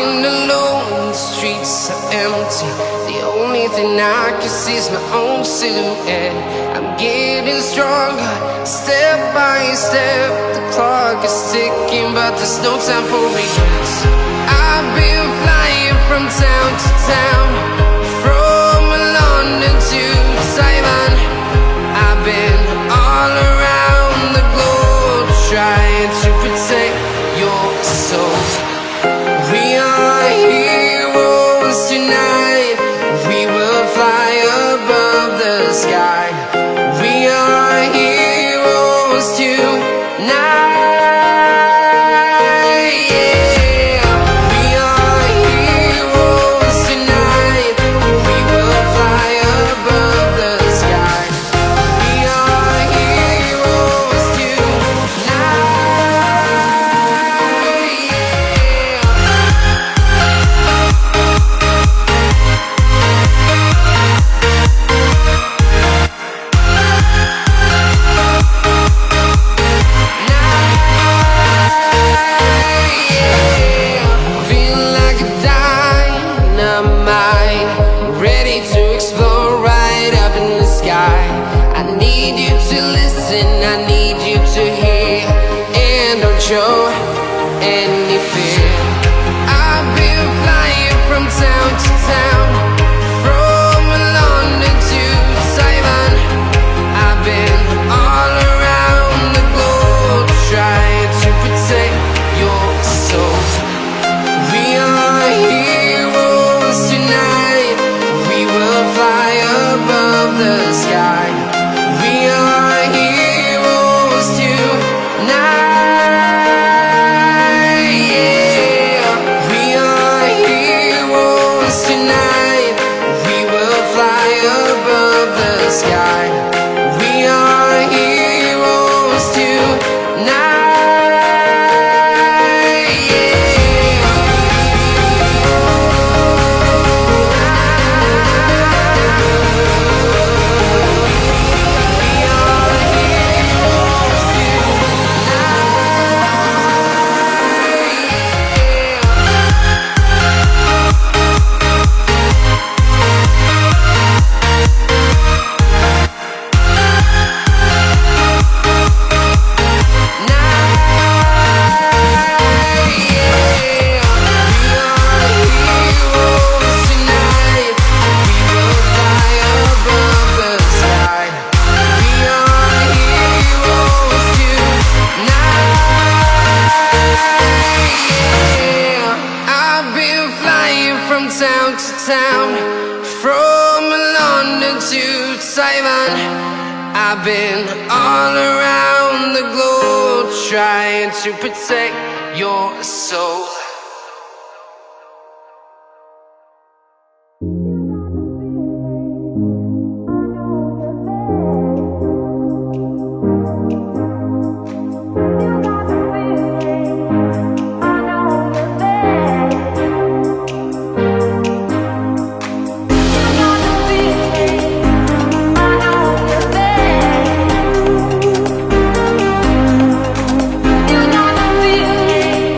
walking alone, the streets are empty. The only thing I can see is my own silhouette. I'm getting stronger, step by step. The clock is ticking, but there's no time for regrets. I've been flying from town to town, from London to Taiwan. I've been all around the globe, trying to protect your soul. We are heroes tonight. We will fly above the sky. We are heroes tonight. Show any fear. I've been flying from town to town, from London to Taiwan. I've been all around the globe, trying to protect your soul. We are heroes tonight. We will fly above the sky. We are heroes tonight. Sky. We are heroes tonight. I've been all around the globe, trying to protect your soul. You know the feeling.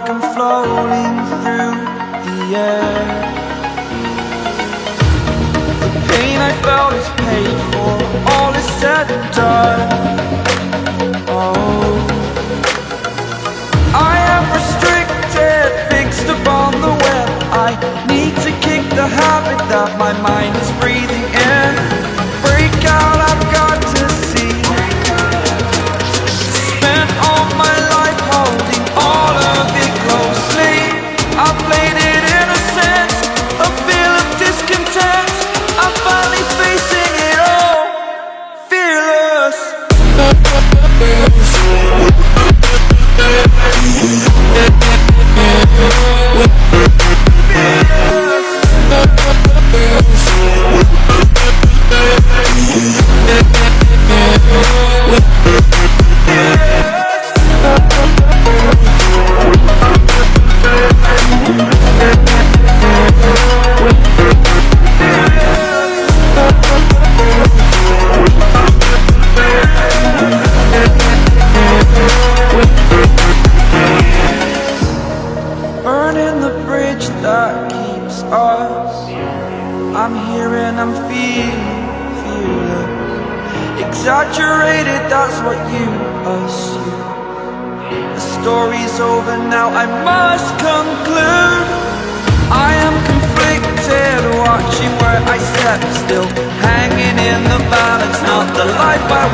like I'm floating through the air. The pain I felt is paid for, all is said and done. Oh, I am restricted, fixed upon the web. I need to kick the habit that my mind is breathing in. Break out, I've got to see. Spent all my life holding all of it closely. I played it innocent, a feel of discontent. I'm finally facing it all, fearless. Burning the bridge that keeps us. I'm here and I'm feeling exaggerated, that's what you assume. The story's over now, I must conclude. I am conflicted, watching where I step still, hanging in the balance, not the life I